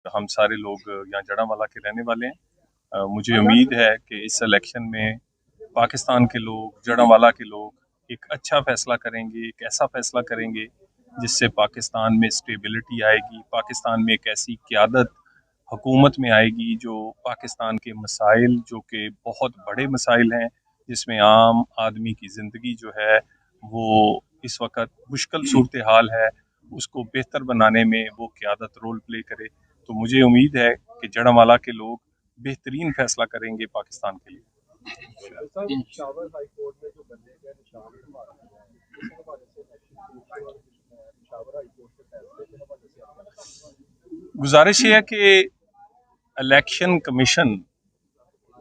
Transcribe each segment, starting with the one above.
हम सारे लोग यहाँ जड़ावाला के रहने वाले हैं। मुझे उम्मीद है कि इस इलेक्शन में पाकिस्तान के लोग, जड़ावाला के लोग एक अच्छा फैसला करेंगे, एक ऐसा फैसला करेंगे जिससे पाकिस्तान में स्टेबिलिटी आएगी, पाकिस्तान में एक ऐसी क़यादत हुकूमत में आएगी जो पाकिस्तान के मसाइल, जो कि बहुत बड़े मसाइल हैं, जिसमें आम आदमी की ज़िंदगी जो है वो इस वक्त मुश्किल सूरत हाल है, उसको बेहतर बनाने में वो क़यादत रोल प्ले करे। तो मुझे उम्मीद है कि जड़ावाला के लोग बेहतरीन फैसला करेंगे पाकिस्तान के लिए। गुजारिश ये है कि इलेक्शन कमीशन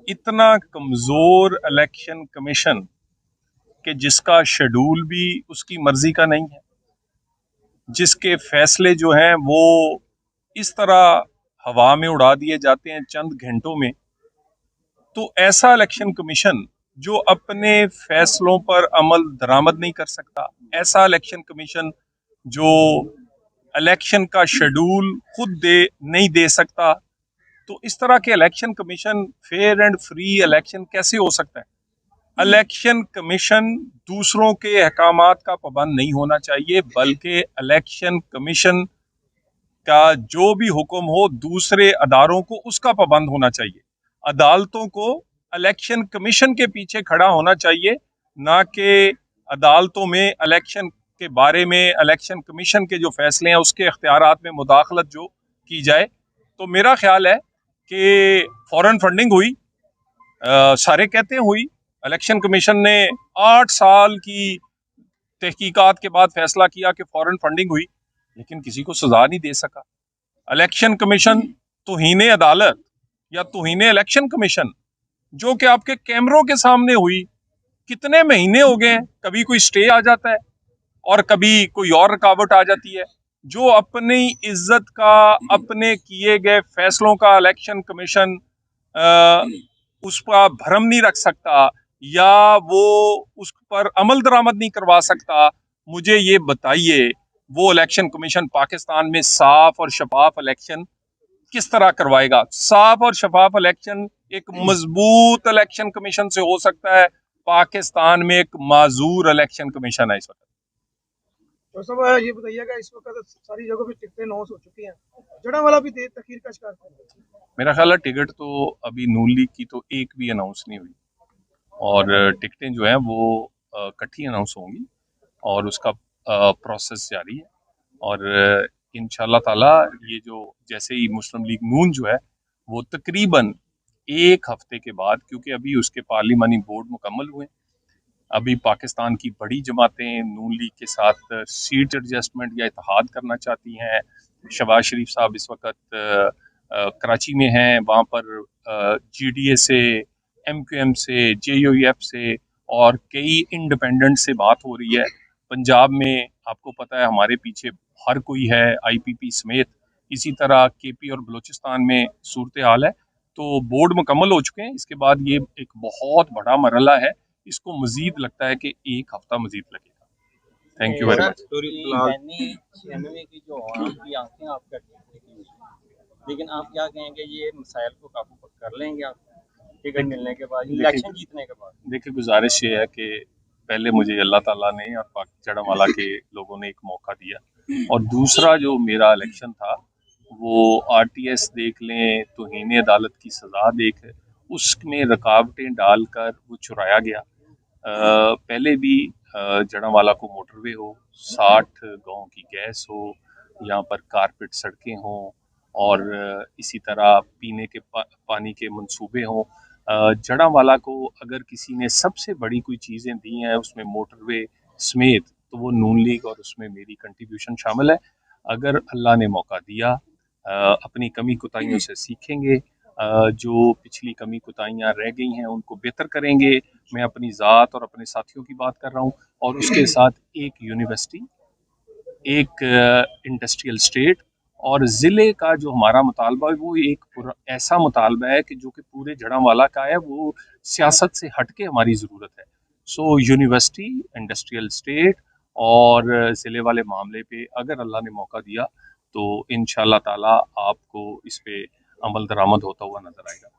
इतना कमज़ोर इलेक्शन कमीशन कि जिसका शेड्यूल भी उसकी मर्जी का नहीं है, जिसके फैसले जो हैं वो इस तरह हवा में उड़ा दिए जाते हैं चंद घंटों में। तो ऐसा इलेक्शन कमीशन जो अपने फैसलों पर अमल दरामद नहीं कर सकता, ऐसा इलेक्शन कमीशन जो इलेक्शन का शेड्यूल खुद नहीं दे सकता, तो इस तरह के election commission fair and free election कैसे हो सकता है? इलेक्शन कमीशन दूसरों के अहकामात का पाबंद नहीं होना चाहिए, बल्कि इलेक्शन कमीशन का जो भी हुक्म हो दूसरे अदारों को उसका पाबंद होना चाहिए। अदालतों को इलेक्शन कमीशन के पीछे खड़ा होना चाहिए, ना कि अदालतों में इलेक्शन के बारे में इलेक्शन कमीशन के जो फैसले हैं उसके इख्तियारात में मुदाखलत जो की जाए। तो मेरा ख्याल है कि फॉरेन फंडिंग हुई, सारे कहते हैं हुई। इलेक्शन कमीशन ने 8 साल की तहकीकात के बाद फैसला किया कि फॉरेन फंडिंग हुई, लेकिन किसी को सजा नहीं दे सका। इलेक्शन कमीशन तौहीन अदालत या तौहीन इलेक्शन कमीशन जो कि आपके कैमरों के सामने हुई, कितने महीने हो गए हैं, कभी कोई स्टे आ जाता है और कभी कोई और रुकावट आ जाती है। जो अपनी इज्जत का, अपने किए गए फैसलों का इलेक्शन कमीशन उस पर भरम नहीं रख सकता या वो उस पर अमल दरामद नहीं करवा सकता, मुझे ये बताइए वो इलेक्शन कमीशन पाकिस्तान में साफ और शफाफ इलेक्शन किस तरह करवाएगा? साफ और शफाफ इलेक्शन एक मजबूत इलेक्शन कमीशन से हो सकता है। पाकिस्तान में एक माजूर इलेक्शन कमीशन है इस वक्त। तो सब ये बताइएगा, इस वक्त सारी जगहों पे टिकटें अनाउंस हो चुकी हैं, जड़ावाला भी देर तखीर का शिकार है। मेरा ख्याल है टिकट तो अभी नून लीग की तो एक भी अनाउंस नहीं हुई और टिकटें जो हैं वो इकट्ठी अनाउंस होंगी और उसका प्रोसेस जारी है। और इंशाल्लाह ताला ये जो जैसे ही मुस्लिम लीग नून जो है वो तकरीबन एक हफ्ते के बाद, क्योंकि अभी उसके पार्लिमानी बोर्ड मुकम्मल हुए, अभी पाकिस्तान की बड़ी जमातें नून लीग के साथ सीट एडजस्टमेंट या इत्तेहाद करना चाहती हैं। शहबाज शरीफ साहब इस वक्त कराची में हैं, वहाँ पर GDA से, MQM से, JUF से और कई इंडिपेंडेंट से बात हो रही है। पंजाब में आपको पता है हमारे पीछे हर कोई है, IPP समेत। इसी तरह KP और बलूचिस्तान में सूरत हाल है। तो बोर्ड मुकम्मल हो चुके हैं, इसके बाद ये एक बहुत बड़ा मरहला है, इसको मजीद लगता है कि एक हफ्ता मजीद लगेगा। Thank you very much. की जो की आंखें आपका लेकिन आप क्या कहेंगे, ये मसाइल को काबू कर लेंगे आप टिकट मिलने के बाद, इलेक्शन जीतने के बाद? देखिए, गुजारिश ये है कि पहले मुझे अल्लाह ताला ने और पाक जड़ावाला के लोगों ने एक मौका दिया, और दूसरा जो मेरा इलेक्शन था वो RTS देख लें, तौहीन अदालत की सज़ा देख, उसमें रुकावटें डालकर वो चुराया गया। पहले भी जड़ावाला को मोटरवे हो, 60 गाँव की गैस हो, यहाँ पर कारपेट सड़कें हों और इसी तरह पीने के पानी के मंसूबे हों। जड़ावाला को अगर किसी ने सबसे बड़ी कोई चीज़ें दी हैं उसमें मोटरवे समेत, तो वो नून लीग और उसमें मेरी कंट्रीब्यूशन शामिल है। अगर अल्लाह ने मौका दिया, अपनी कमी कोताहियों से सीखेंगे, जो पिछली कमी कोताहियाँ रह गई हैं उनको बेहतर करेंगे। मैं अपनी ज़ात और अपने साथियों की बात कर रहा हूँ, और उसके साथ एक यूनिवर्सिटी, एक इंडस्ट्रियल स्टेट और ज़िले का जो हमारा मुतालबा है वो एक ऐसा मुतालबा है कि जो कि पूरे जड़ावाला का है, वो सियासत से हट के हमारी ज़रूरत है। सो यूनिवर्सिटी, इंडस्ट्रियल स्टेट और ज़िले वाले मामले पे अगर अल्लाह ने मौका दिया तो इंशाल्लाह ताला आपको इस पे अमल दरामद होता हुआ नजर आएगा।